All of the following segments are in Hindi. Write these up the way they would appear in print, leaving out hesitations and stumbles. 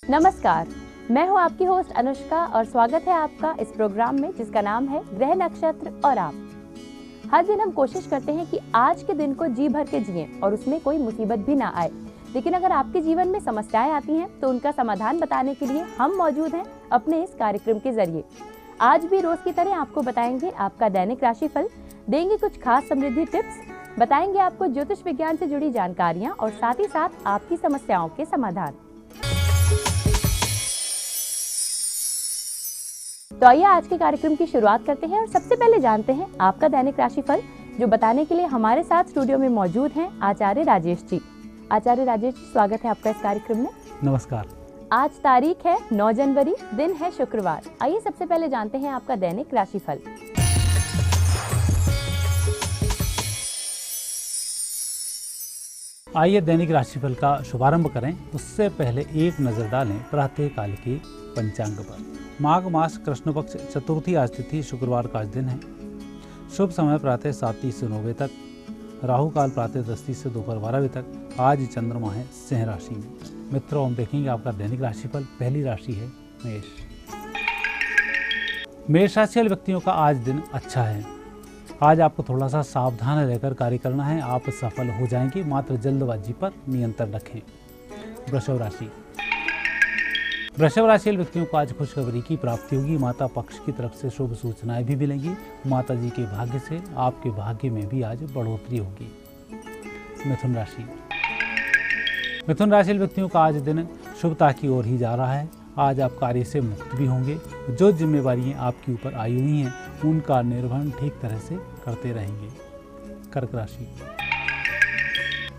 नमस्कार, मैं हूं आपकी होस्ट अनुष्का और स्वागत है आपका इस प्रोग्राम में जिसका नाम है ग्रह नक्षत्र और आप। हर दिन हम कोशिश करते हैं कि आज के दिन को जी भर के जिएं और उसमें कोई मुसीबत भी ना आए। लेकिन अगर आपके जीवन में समस्याएं आती हैं तो उनका समाधान बताने के लिए हम मौजूद हैं अपने इस कार्यक्रम के जरिए। आज भी रोज की तरह आपको बताएंगे आपका दैनिक राशिफल, देंगे कुछ खास समृद्धि टिप्स, बताएंगे आपको ज्योतिष विज्ञान से जुड़ी जानकारियां और साथ ही साथ आपकी समस्याओं के समाधान। तो आइए आज के कार्यक्रम की शुरुआत करते हैं और सबसे पहले जानते हैं आपका दैनिक राशिफल, जो बताने के लिए हमारे साथ स्टूडियो में मौजूद हैं आचार्य राजेश जी। आचार्य राजेश जी, स्वागत है आपका इस कार्यक्रम में। नमस्कार। आज तारीख है 9 जनवरी, दिन है शुक्रवार। आइए सबसे पहले जानते हैं आपका दैनिक राशिफल। आइए दैनिक राशिफल का शुभारंभ करें, उससे पहले एक नजर डालें प्रातः काल के पंचांग पर। माघ मास कृष्ण पक्ष चतुर्थी आज तिथि शुक्रवार का आज दिन है। शुभ समय प्रातः 7:30 से 9 बजे तक, राहु काल प्रातः 10:30 से दोपहर 12 बजे तक। आज चंद्रमा है सिंह राशि में। मित्रों, हम देखेंगे आपका दैनिक राशिफल। पहली राशि है मेष। मेष राशि वाले व्यक्तियों का आज दिन अच्छा है। आज आपको थोड़ा सा सावधान रहकर कार्य करना है, आप सफल हो जाएंगे, मात्र जल्दबाजी पर नियंत्रण रखें। वृषभ राशि। वृषभ राशि वाले व्यक्तियों को आज खुशखबरी की प्राप्ति होगी। माता पक्ष की तरफ से शुभ सूचनाएं भी मिलेंगी। माता जी के भाग्य से आपके भाग्य में भी आज बढ़ोतरी होगी। मिथुन राशि। मिथुन राशि वाले व्यक्तियों का आज दिन शुभता की ओर ही जा रहा है। आज आप कार्य से मुक्त भी होंगे। जो जिम्मेवारियां आपके ऊपर आई हुई हैं उनका निर्वहन ठीक तरह से करते रहेंगे। कर्क राशि।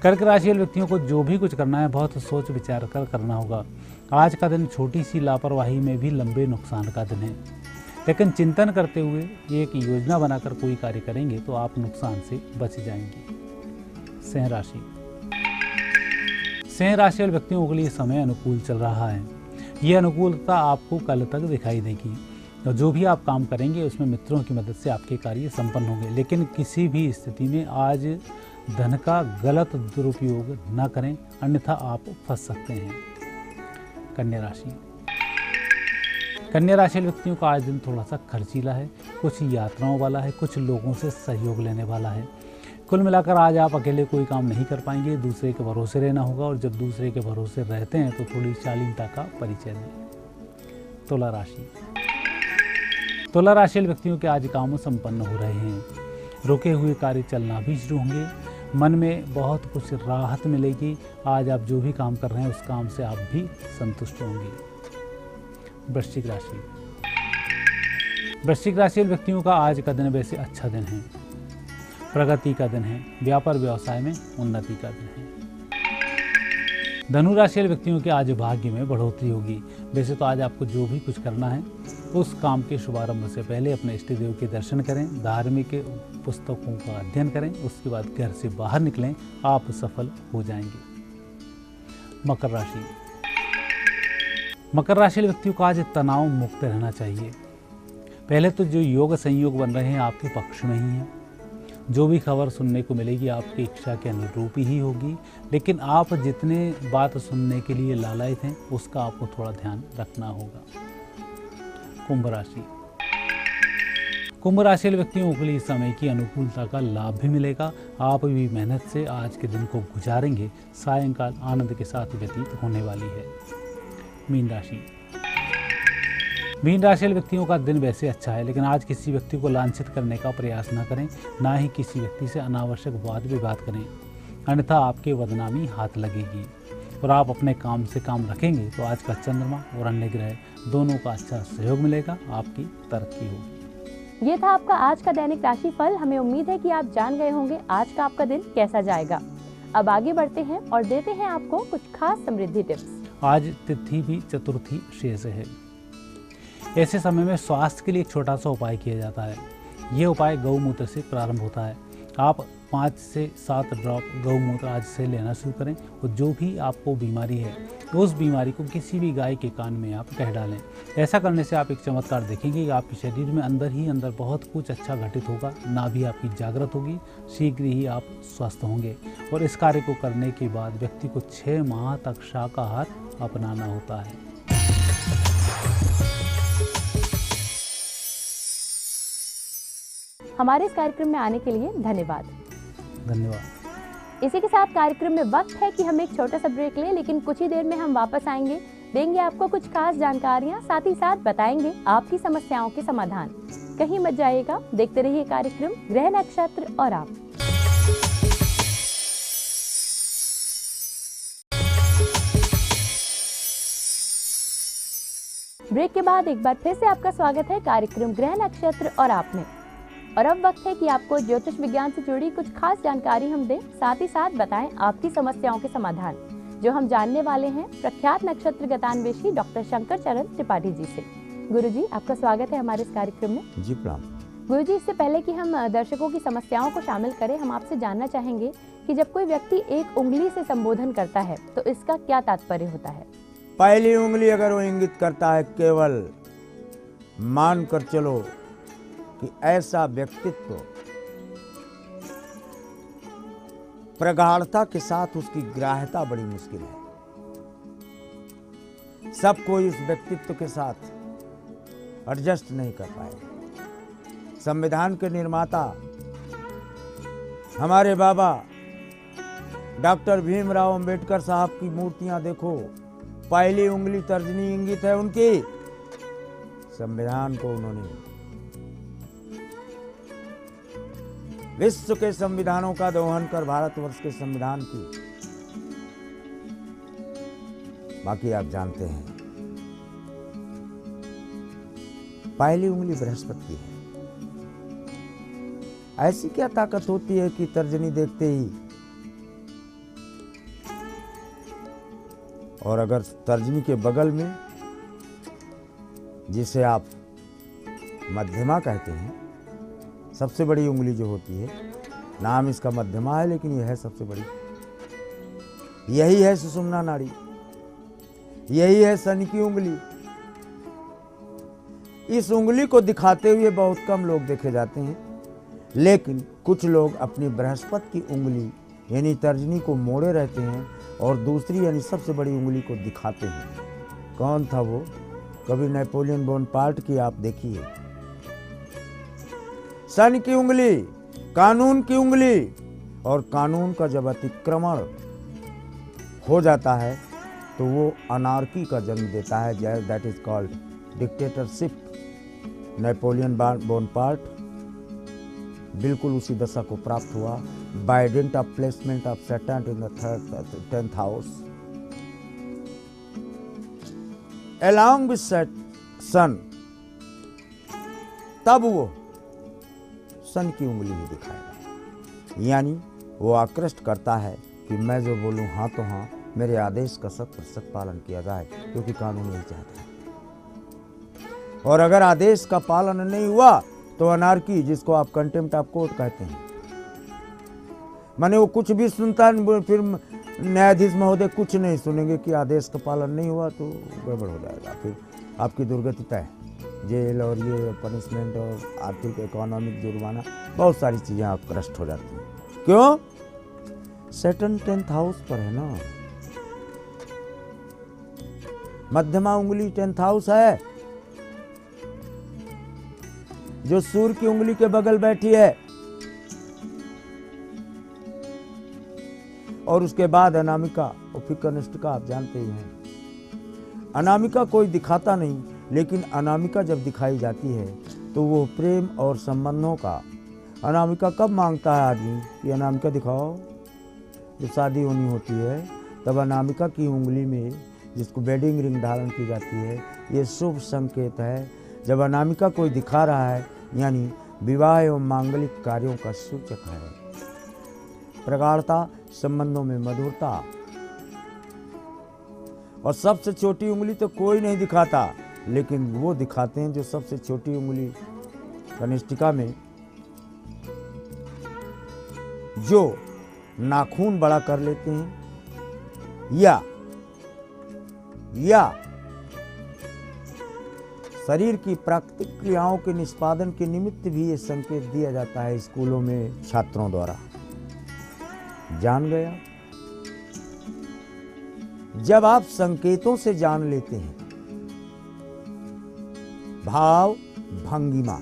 कर्क राशि वाले व्यक्तियों को जो भी कुछ करना है बहुत सोच विचार कर करना होगा। आज का दिन छोटी सी लापरवाही में भी लंबे नुकसान का दिन है, लेकिन चिंतन करते हुए एक योजना बनाकर कोई कार्य करेंगे तो आप नुकसान से बच जाएंगे। सिंह राशि। सिंह राशि वाले व्यक्तियों के लिए समय अनुकूल चल रहा है। यह अनुकूलता आपको कल तक दिखाई देगी और जो भी आप काम करेंगे उसमें मित्रों की मदद से आपके कार्य संपन्न होंगे। लेकिन किसी भी स्थिति में आज धन का गलत दुरुपयोग न करें, अन्यथा आप फंस सकते हैं। कन्या राशि। कन्या राशि व्यक्तियों का आज दिन थोड़ा सा खर्चीला है, कुछ यात्राओं वाला है, कुछ लोगों से सहयोग लेने वाला है। कुल मिलाकर आज आप अकेले कोई काम नहीं कर पाएंगे, दूसरे के भरोसे रहना होगा और जब दूसरे के भरोसे रहते हैं तो थोड़ी शालीनता का परिचय दें। तुला राशि। तुला राशि व्यक्तियों के आज काम संपन्न हो रहे हैं। रुके हुए कार्य चलना भी शुरू होंगे। मन में बहुत कुछ राहत मिलेगी। आज आप जो भी काम कर रहे हैं उस काम से आप भी संतुष्ट होंगे। वृश्चिक राशि। वृश्चिक राशि व्यक्तियों का आज का दिन वैसे अच्छा दिन है, प्रगति का दिन है, व्यापार व्यवसाय में उन्नति का दिन है। धनु राशि व्यक्तियों के आज भाग्य में बढ़ोतरी होगी। वैसे तो आज आपको जो भी कुछ करना है उस काम के शुभारंभ से पहले अपने इष्ट देव के दर्शन करें, धार्मिक पुस्तकों का अध्ययन करें, उसके बाद घर से बाहर निकलें, आप सफल हो जाएंगे। मकर राशि। मकर राशि व्यक्तियों को आज तनाव मुक्त रहना चाहिए। पहले तो जो योग संयोग बन रहे हैं आपके पक्ष में ही हैं। जो भी खबर सुनने को मिलेगी आपकी इच्छा के अनुरूप ही होगी, लेकिन आप जितने बात सुनने के लिए लालायित हैं उसका आपको थोड़ा ध्यान रखना होगा। कुंभ राशि। कुंभ राशि व्यक्तियों के लिए समय की अनुकूलता का लाभ भी मिलेगा। आप भी मेहनत से आज के दिन को गुजारेंगे। सायंकाल आनंद के साथ व्यतीत होने वाली है। मीन राशि। मीन राशि व्यक्तियों का दिन वैसे अच्छा है, लेकिन आज किसी व्यक्ति को लांछित करने का प्रयास न करें, ना ही किसी व्यक्ति से अनावश्यक वाद विवाद करें, अन्यथा आपके बदनामी हाथ लगेगी। और आप अपने काम से काम रखेंगे तो आज का चंद्रमा और अन्य ग्रह दोनों का अच्छा सहयोग मिलेगा, आपकी तरक्की होगी। ये था आपका आज का दैनिक राशिफल। हमें उम्मीद है कि आप जान गए होंगे आज का आपका दिन कैसा जाएगा। अब आगे बढ़ते हैं और देते हैं आपको कुछ खास समृद्धि टिप्स। आज तिथि भी चतुर्थी शेष है। ऐसे समय में स्वास्थ्य के लिए एक छोटा सा उपाय किया जाता है। ये उपाय गौमूत्र से प्रारंभ होता है। आप 5 से 7 ड्रॉप गौमूत्र आज से लेना शुरू करें और जो भी आपको बीमारी है उस बीमारी को किसी भी गाय के कान में आप कह डालें। ऐसा करने से आप एक चमत्कार देखेंगे कि आपके शरीर में अंदर ही अंदर बहुत कुछ अच्छा घटित होगा, नाभि आपकी जागृत होगी, शीघ्र ही आप स्वस्थ होंगे। और इस कार्य को करने के बाद व्यक्ति को 6 माह तक शाकाहार अपनाना होता है। हमारे इस कार्यक्रम में आने के लिए धन्यवाद। धन्यवाद। इसी के साथ कार्यक्रम में वक्त है कि हम एक छोटा सा ब्रेक लें, लेकिन कुछ ही देर में हम वापस आएंगे, देंगे आपको कुछ खास जानकारियां, साथ ही साथ बताएंगे आपकी समस्याओं के समाधान। कहीं मत जाइएगा, देखते रहिए कार्यक्रम ग्रह नक्षत्र और आप। ब्रेक के बाद एक बार फिर से आपका स्वागत है कार्यक्रम ग्रह नक्षत्र और आप में। और अब वक्त है कि आपको ज्योतिष विज्ञान से जुड़ी कुछ खास जानकारी हम दें, साथ ही साथ बताएं आपकी समस्याओं के समाधान, जो हम जानने वाले हैं प्रख्यात नक्षत्र गतान्वेषी डॉक्टर शंकर चरण त्रिपाठी जी से। गुरुजी, आपका स्वागत है हमारे इस कार्यक्रम में। जी प्रणाम। गुरुजी, इससे पहले कि हम दर्शकों की समस्याओं को शामिल करें, हम आपसे जानना चाहेंगे कि जब कोई व्यक्ति एक उंगली से संबोधन करता है तो इसका क्या तात्पर्य होता है? पहली उंगली अगर वो इंगित करता है, केवल मान कर चलो कि ऐसा व्यक्तित्व प्रगाढ़ता के साथ उसकी ग्राह्यता बड़ी मुश्किल है। सब कोई इस व्यक्तित्व के साथ एडजस्ट नहीं कर पाए। संविधान के निर्माता हमारे बाबा डॉक्टर भीमराव अंबेडकर साहब की मूर्तियां देखो, पहली उंगली तर्जनी इंगित है उनकी। संविधान को उन्होंने विश्व के संविधानों का दोहन कर भारतवर्ष के संविधान की, बाकी आप जानते हैं पहली उंगली बृहस्पति की है। ऐसी क्या ताकत होती है कि तर्जनी देखते ही, और अगर तर्जनी के बगल में, जिसे आप मध्यमा कहते हैं, सबसे बड़ी उंगली जो होती है, नाम इसका मध्यमा है लेकिन यह है सबसे बड़ी, यही है सुषुम्ना नाड़ी, यही है शनि की उंगली। इस उंगली को दिखाते हुए बहुत कम लोग देखे जाते हैं, लेकिन कुछ लोग अपनी बृहस्पति की उंगली यानी तर्जनी को मोड़े रहते हैं और दूसरी यानी सबसे बड़ी उंगली को दिखाते हैं। कौन था वो? कभी नेपोलियन बोनापार्ट की आप देखिए। शनि की उंगली, कानून की उंगली, और कानून का जब अतिक्रमण हो जाता है तो वो अनार्की का जन्म देता है, that is called dictatorship. Napoleon Bonaparte बिल्कुल उसी दशा को प्राप्त हुआ, by dint of placement of Saturn in the 10th house along with sun. तब वो सन की उंगली ही दिखाएगा, यानी वो आकृष्ट करता है कि मैं जो बोलूं हाँ तो हाँ, मेरे आदेश का 100% पालन किया जाए, क्योंकि कानून यही चाहता है। और अगर आदेश का पालन नहीं हुआ तो अनार्की, जिसको आप कंटेम्प्ट ऑफ कोर्ट कहते हैं, माने वो कुछ भी सुनता है, फिर न्यायाधीश महोदय कुछ नहीं सुनेंगे कि आदेश का पालन नहीं हुआ तो गड़बड़ हो जाएगा, फिर आपकी दुर्गति तय, जेल और ये पनिशमेंट और आर्थिक इकोनॉमिक जुर्माना, बहुत सारी चीजें आप कष्ट हो जाती हैं। क्यों? सैटर्न 10th हाउस पर है ना। मध्यमा उंगली 10th हाउस है, जो सूर्य की उंगली के बगल बैठी है, और उसके बाद अनामिका और फिर कनिष्ठिका, आप जानते ही हैं। अनामिका कोई दिखाता नहीं, लेकिन अनामिका जब दिखाई जाती है तो वो प्रेम और संबंधों का, अनामिका कब मांगता है आदमी कि अनामिका दिखाओ? जब शादी होनी होती है तब अनामिका की उंगली में, जिसको वेडिंग रिंग धारण की जाती है, ये शुभ संकेत है। जब अनामिका कोई दिखा रहा है यानी विवाह एवं मांगलिक कार्यों का सूचक है। प्रगाढ़ता, संबंधों में मधुरता। और सबसे छोटी उंगली तो कोई नहीं दिखाता, लेकिन वो दिखाते हैं जो सबसे छोटी उंगली कनिष्ठिका में जो नाखून बड़ा कर लेते हैं, या शरीर की प्राकृतिक क्रियाओं के निष्पादन के निमित्त भी ये संकेत दिया जाता है स्कूलों में छात्रों द्वारा। जान गया? जब आप संकेतों से जान लेते हैं, भाव, भंगिमा,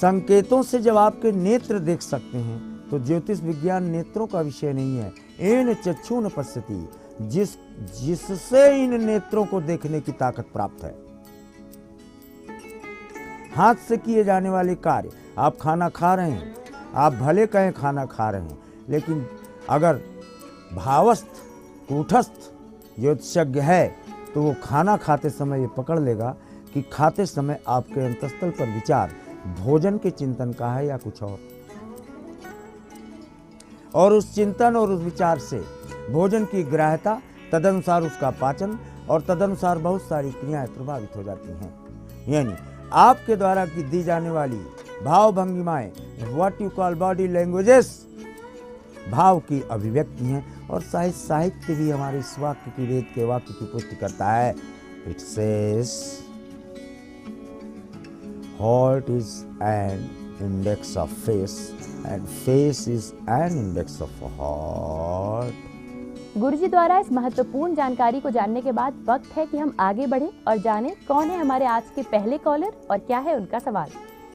संकेतों से जब आपके नेत्र देख सकते हैं तो ज्योतिष विज्ञान नेत्रों का विषय नहीं है। इन चक्षुन पश्यति, जिससे इन नेत्रों को देखने की ताकत प्राप्त है। हाथ से किए जाने वाले कार्य, आप खाना खा रहे हैं, आप भले कहें खाना खा रहे हैं, लेकिन अगर भावस्थ कूटस्थ ज्योतिषज्ञ है तो वो खाना खाते समय ये पकड़ लेगा कि खाते समय आपके अंतस्थल पर विचार भोजन के चिंतन का है या कुछ और उस चिंतन और उस विचार से भोजन की ग्राह्यता, तदनुसार उसका पाचन और तदनुसार बहुत सारी क्रियाएं प्रभावित हो जाती हैं। यानी आपके द्वारा की दी जाने वाली भाव भंगिमाएं, what you call body languages, भाव की अभिव्यक्ति हैं। और साहित्य भी हमारे इस वाक्य की, वेद के वाक्य की पुष्टि करता है। It says heart is an index of face and face is an index of heart. Guruji द्वारा इस महत्वपूर्ण जानकारी को जानने के बाद वक्त है कि हम आगे बढ़ें और जानें कौन है हमारे आज के पहले कॉलर और क्या है उनका सवाल।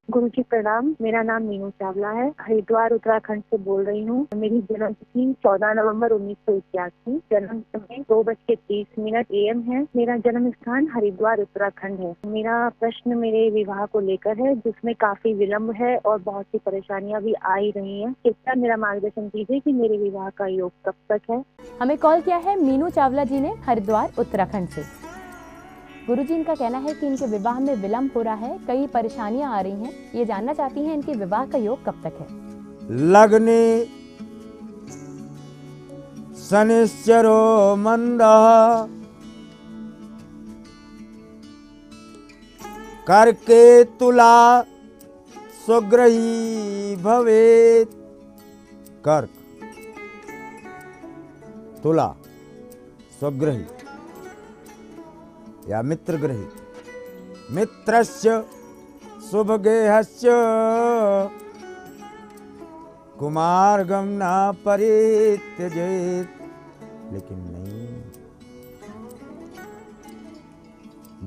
गुरुजी प्रणाम, मेरा नाम मीनू चावला है, हरिद्वार उत्तराखंड से बोल रही हूँ। मेरी जन्म तिथि 14 नवंबर 1981, जन्म समय 2:30 AM है। मेरा जन्म स्थान हरिद्वार उत्तराखंड है। मेरा प्रश्न मेरे विवाह को लेकर है, जिसमें काफी विलम्ब है और बहुत सी परेशानियां भी आ ही रही हैं। कृपया मेरा मार्गदर्शन कीजिए कि मेरे विवाह का योग कब तक है। हमें कॉल किया है मीनू चावला जी ने हरिद्वार उत्तराखंड से। गुरुजी इनका कहना है कि इनके विवाह में विलम्ब हो रहा है, कई परेशानियां आ रही हैं। ये जानना चाहती हैं इनके विवाह का योग कब तक है। लग्ने शनिश्चरो मंदः कर्के तुला स्वग्रही भवेत्। कर्क, तुला स्वग्रही या मित्रग्रही, मित्रस्य शुभगेहस्य कुमार्गम न परित्यजेत्। लेकिन नहीं,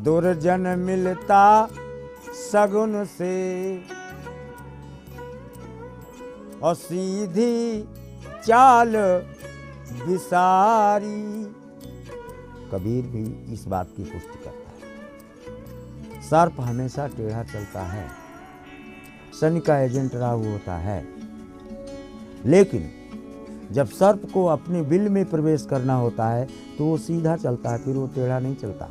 दुर्जन मिलता सगुन से और सीधी चाल विसारी। कबीर भी इस बात की पुष्टि करता है। सर्प हमेशा टेढ़ा चलता है, शनि का एजेंट राहु होता है, लेकिन जब सर्प को अपने बिल में प्रवेश करना होता है तो वो सीधा चलता है, फिर वो टेढ़ा नहीं चलता,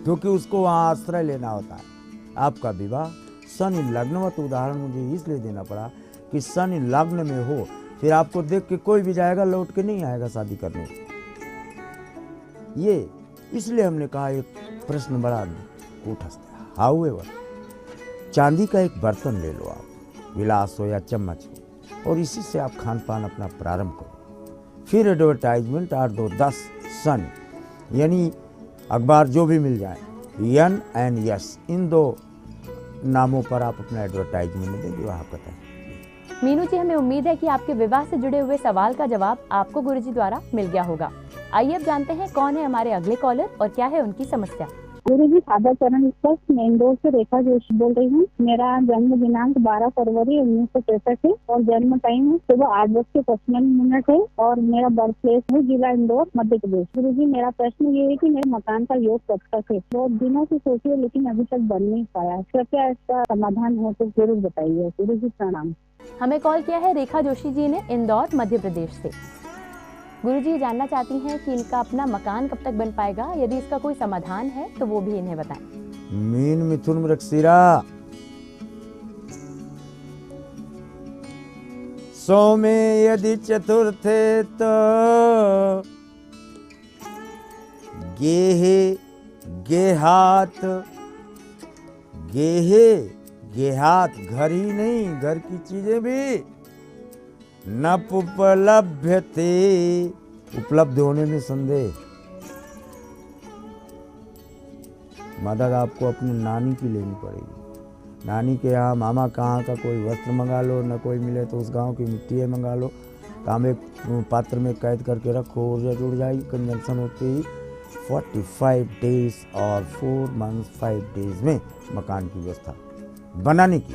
क्योंकि उसको वहां आश्रय लेना होता है। आपका विवाह शनि लग्नवत उदाहरण मुझे इसलिए देना पड़ा कि शनि लग्न में हो, फिर आपको देख के कोई भी जाएगा, लौट के नहीं आएगा शादी करने। ये इसलिए हमने कहा एक प्रश्न बड़ा कूटस्थ है। हाउएवर, चांदी का एक बर्तन ले लो आप, गिलास हो या चम्मच हो, और इसी से आप खान पान अपना प्रारंभ करो। फिर एडवर्टाइजमेंट 8 2 10 सन, यानी अखबार जो भी मिल जाए, यन एंड यस, इन 2 नामों पर आप अपना एडवर्टाइजमेंट दें, विवाह करते हैं। मीनू जी, हमें उम्मीद है कि आपके विवाह से जुड़े हुए सवाल का जवाब आपको गुरुजी द्वारा मिल गया होगा। आइए अब जानते हैं कौन है हमारे अगले कॉलर और क्या है उनकी समस्या। गुरुजी सादा चरण स्पष्ट, मैं इंदौर से रेखा जोशी बोल रही हूँ। मेरा जन्म दिनांक 12 फरवरी 1963 है और जन्म टाइम सुबह 8:55 है और मेरा बर्थ प्लेस है जिला इंदौर, मध्य प्रदेश। गुरुजी, मेरा प्रश्न ये है कि मेरे मकान का योग कब तक है। बहुत दिनों से सोची है लेकिन अभी तक बन नहीं पाया। कृपया इसका समाधान हो तो जरूर बताइए। गुरुजी प्रणाम। हमें कॉल किया है रेखा जोशी जी ने इंदौर, मध्य प्रदेश से। गुरुजी जानना चाहती हैं कि इनका अपना मकान कब तक बन पाएगा, यदि इसका कोई समाधान है तो वो भी इन्हें बताएं। मीन मिथुन मृगशिरा, सोमे यदि चतुर्थे तो गेहे गेहात, गेहे गेहात घर ही नहीं, घर की चीजें भी नपुपलभ्यते, उपलब्ध होने में संदेह। मदद आपको अपनी नानी की लेनी पड़ेगी। नानी के यहाँ मामा कहाँ का कोई वस्त्र मंगा लो, न कोई मिले तो उस गांव की मिट्टी मंगा लो, तांबे पात्र में कैद करके रखो, ऊर्जा जुड़ जाएगी। कंजंक्शन होते ही 45 डेज और 4 मंथ्स 5 डेज में मकान की व्यवस्था बनाने की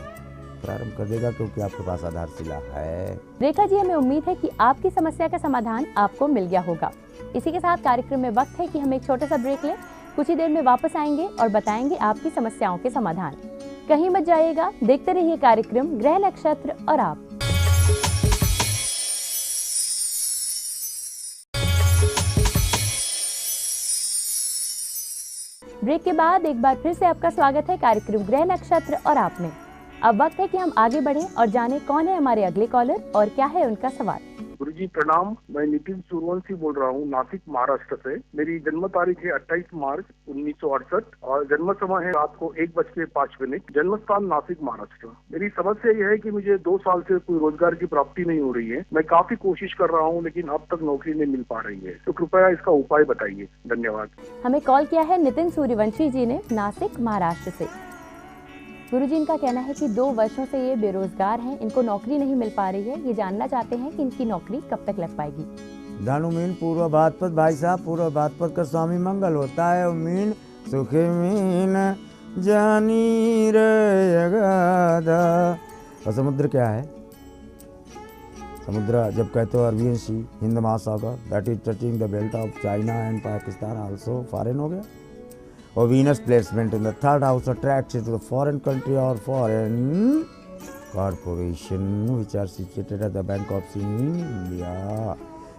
प्रारंभ कर देगा, क्योंकि आपके पास आधारशिला है। रेखा जी, हमें उम्मीद है कि आपकी समस्या का समाधान आपको मिल गया होगा। इसी के साथ कार्यक्रम में वक्त है कि हम एक छोटा सा ब्रेक लें। कुछ ही देर में वापस आएंगे और बताएंगे आपकी समस्याओं के समाधान। कहीं मत जाइएगा, देखते रहिए कार्यक्रम ग्रह नक्षत्र और आप। ब्रेक के बाद एक बार फिर से आपका स्वागत है कार्यक्रम ग्रह नक्षत्र और आप में। अब वक्त है कि हम आगे बढ़ें और जानें कौन है हमारे अगले कॉलर और क्या है उनका सवाल। गुरुजी प्रणाम, मैं नितिन सूर्यवंशी बोल रहा हूँ नासिक महाराष्ट्र से। मेरी जन्म तारीख है 28 मार्च 1968 और जन्म समय है रात को 1:05। जन्म स्थान नासिक महाराष्ट्र। मेरी समस्या यह है कि मुझे 2 साल से कोई रोजगार की प्राप्ति नहीं हो रही है। मैं काफी कोशिश कर रहा हूँ लेकिन अब तक नौकरी नहीं मिल पा रही है, तो कृपया इसका उपाय बताइए। धन्यवाद। हमें कॉल किया है नितिन सूर्यवंशी जी ने नासिक महाराष्ट्र से। गुरुजी, इनका कहना है कि 2 वर्षों से ये बेरोजगार हैं, इनको नौकरी नहीं मिल पा रही है। ये जानना चाहते हैं कि इनकी नौकरी कब तक लग पाएगी। धनु मीन पूर्व भाद्रपद, भाई साहब पूर्व भाद्रपद का स्वामी मंगल होता है। मीन सुखी मीन जानी रे अगाधा। और समुद्र क्या है? समुद्र जब कहते हो अरबियन सी, हिंद महासागर, that is touching the belt of China and Pakistan also foreign हो गया। और Venus placement in the 3rd house attracts to the foreign country और foreign corporation which are situated at the bank of India.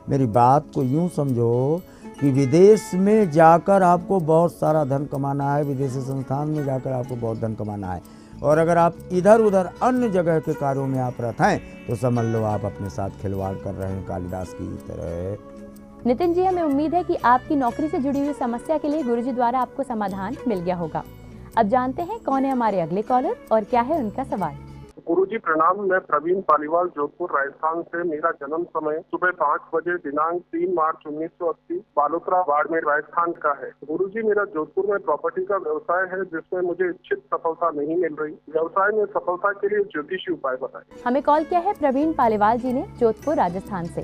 मेरी बात को यूं समझो कि विदेश में जाकर आपको बहुत सारा धन कमाना है, विदेशी संस्थान में जाकर आपको बहुत धन कमाना है। और अगर आप इधर उधर अन्य जगह के कार्यों में आप रत हैं तो समझ लो आप अपने साथ खिलवाड़ कर रहे हैं, कालिदास की तरह। नितिन जी, हमें उम्मीद है कि आपकी नौकरी से जुड़ी हुई समस्या के लिए गुरुजी द्वारा आपको समाधान मिल गया होगा। अब जानते हैं कौन है हमारे अगले कॉलर और क्या है उनका सवाल। गुरुजी प्रणाम, मैं प्रवीण पालीवाल जोधपुर राजस्थान से। मेरा जन्म समय सुबह 5 बजे, दिनांक 3 मार्च 1980, बालोतरा बाड़मेर राजस्थान का है। गुरुजी, मेरा जोधपुर में प्रॉपर्टी का व्यवसाय है जिसमें मुझे इच्छित सफलता नहीं मिल रही। व्यवसाय में सफलता के लिए ज्योतिषी उपाय बताएं। हमें कॉल किया है प्रवीण पालीवाल जी ने जोधपुर राजस्थान से।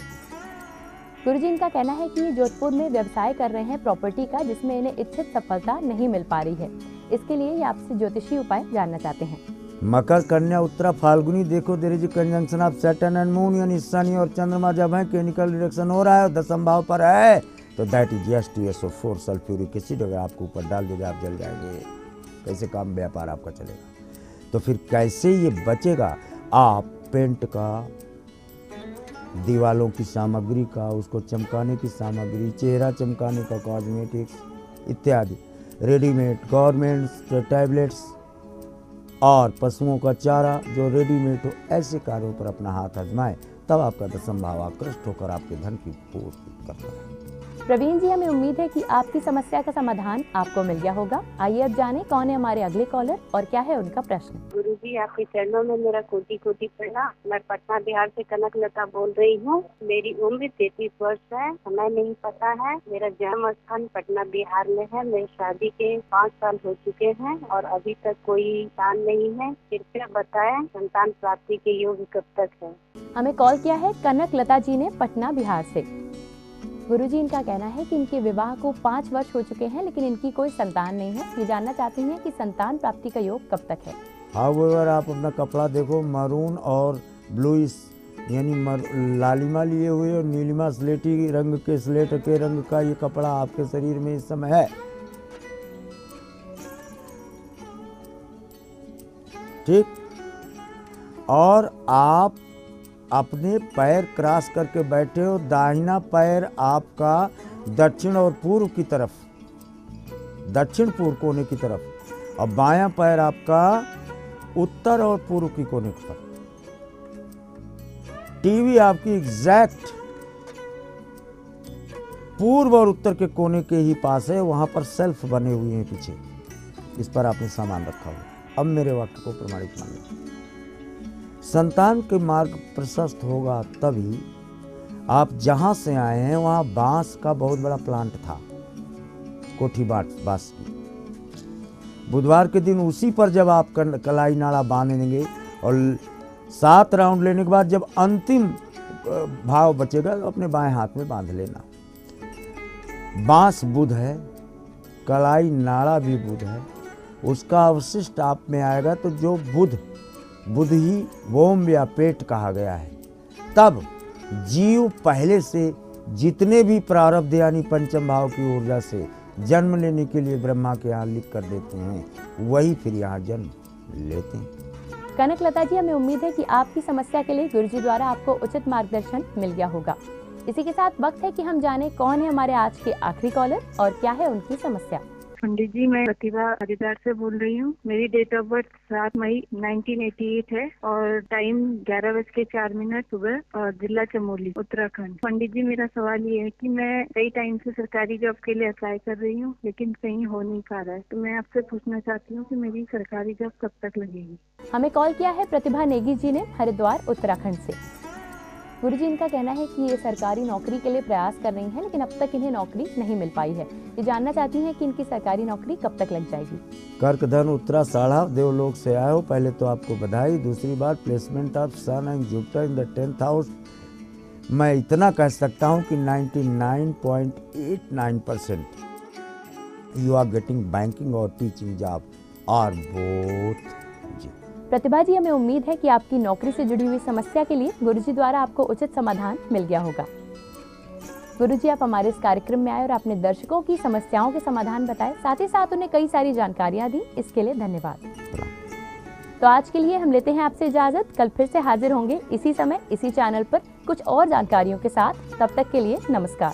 गुरुजी, इनका कहना है कि ये जोधपुर में व्यवसाय कर रहे हैं प्रॉपर्टी का, जिसमें इन्हें इच्छित सफलता नहीं मिल पा रही है। इसके लिए ये आपसे ज्योतिषी उपाय जानना चाहते हैं। मकर, कन्या, उत्तरा, फाल्गुनी, देखो there is conjunction of Saturn and moon, यानी शनि और चंद्रमा जब है केमिकल रिएक्शन हो रहा है और 10th भाव पर है तो that is H2SO4 sulphuric acid. अगर आपको ऊपर डाल दिया आप जल जाएंगे। कैसे काम व्यापार आपका चलेगा? तो फिर कैसे ये बचेगा? आप पेंट का, दीवालों की सामग्री का, उसको चमकाने की सामग्री, चेहरा चमकाने का कॉस्मेटिक्स इत्यादि, रेडीमेड गवर्नमेंट्स टैबलेट्स और पशुओं का चारा जो रेडीमेड हो, ऐसे कार्यों पर अपना हाथ आजमाएं, तब आपका 10th भाव आकृष्ट होकर आपके धन की पूर्ति करता है। प्रवीण जी, हमें उम्मीद है कि आपकी समस्या का समाधान आपको मिल गया होगा। आइए अब जाने कौन है हमारे अगले कॉलर और क्या है उनका प्रश्न। गुरुजी, आपके चरणों में मेरा कोटि कोटि प्रणाम। मैं पटना बिहार से कनक लता बोल रही हूँ। मेरी उम्र 33 वर्ष है। समय नहीं पता है। मेरा जन्म स्थान पटना बिहार में है। मेरी शादी के 5 साल हो चुके हैं और अभी तक कोई संतान नहीं है। कृपया बताएं संतान प्राप्ति के योग कब तक है। हमें कॉल किया है कनक लता जी ने पटना बिहार से। गुरुजी, इनका कहना है कि इनके विवाह को 5 वर्ष हो चुके हैं लेकिन इनकी कोई संतान नहीं है। ये जानना चाहती हैं कि संतान प्राप्ति का योग कब तक है। हाउएवर आप अपना कपड़ा देखो, मरून और ब्लूइश यानी लालिमा लिए हुए और नीलिमा स्लेटी रंग के, स्लेट के रंग का ये कपड़ा आपके शरीर में इस समय है। ठीक, और आप अपने पैर क्रॉस करके बैठे हो। दाहिना पैर आपका दक्षिण और पूर्व की तरफ, दक्षिण पूर्व कोने की तरफ, और बायां पैर आपका उत्तर और पूर्व की कोने की तरफ। टीवी आपकी एग्जैक्ट पूर्व और उत्तर के कोने के ही पास है। वहां पर सेल्फ बने हुए हैं पीछे, इस पर आपने सामान रखा हुआ। अब मेरे वाक्य को प्रमाणित मानिए। संतान के मार्ग प्रशस्त होगा तभी। आप जहां से आए हैं वहां बांस का बहुत बड़ा प्लांट था, कोठी बांस की। बुधवार के दिन उसी पर जब आप कलाई नाड़ा बांधेंगे और 7 राउंड लेने के बाद जब अंतिम भाव बचेगा तो अपने बाएं हाथ में बांध लेना। बांस बुध है, कलाई नाड़ा भी बुध है, उसका अवशिष्ट आप में आएगा। तो जो बुध ही वोम या पेट कहा गया है, तब जीव पहले से जितने भी प्रारब्ध यानी पंचम भाव की ऊर्जा से जन्म लेने के लिए ब्रह्मा के यहाँ लिख कर देते हैं, वही फिर यहाँ जन्म लेते हैं। कनक लता जी, हमें उम्मीद है कि आपकी समस्या के लिए गुरुजी द्वारा आपको उचित मार्गदर्शन मिल गया होगा। इसी के साथ वक्त है कि हम जाने कौन है हमारे आज के आखिरी कॉलर और क्या है उनकी समस्या। पंडित जी, मैं प्रतिभा हरिद्वार से बोल रही हूँ। मेरी डेट ऑफ बर्थ 7 मई 1988 है और टाइम 11:04 सुबह और जिला चमोली, उत्तराखंड। पंडित जी, मेरा सवाल ये है कि मैं कई टाइम से सरकारी जॉब के लिए अप्लाई कर रही हूँ, लेकिन कहीं हो नहीं पा रहा है। तो मैं आपसे पूछना चाहती हूँ कि मेरी सरकारी जॉब कब तक लगेगी। हमें कॉल किया है प्रतिभा नेगी जी ने हरिद्वार, उत्तराखंड से। गुरुजी, इनका कहना है कि ये सरकारी नौकरी के लिए प्रयास कर रही हैं, लेकिन अब तक इन्हें नौकरी नहीं मिल पाई है। ये जानना चाहती हैं कि इनकी सरकारी नौकरी कब तक लग जाएगी। कर्क धन उत्तराषाढ़ा देवलोक से आए हो, पहले तो आपको बधाई। दूसरी बात, placement of sun and Jupiter in the 10th house. मैं इतना कह सकता हूँ कि 99.89% यू आर गेटिंग बैंकिंग और टीचिंग जॉब और बोथ। प्रतिभा जी, हमें उम्मीद है कि आपकी नौकरी से जुड़ी हुई समस्या के लिए गुरुजी द्वारा आपको उचित समाधान मिल गया होगा। गुरुजी, आप हमारे इस कार्यक्रम में आए और अपने दर्शकों की समस्याओं के समाधान बताए, साथ ही साथ उन्हें कई सारी जानकारियां दी, इसके लिए धन्यवाद। तो आज के लिए हम लेते हैं आपसे इजाजत। कल फिर से हाजिर होंगे इसी समय इसी चैनल पर कुछ और जानकारियों के साथ। तब तक के लिए नमस्कार।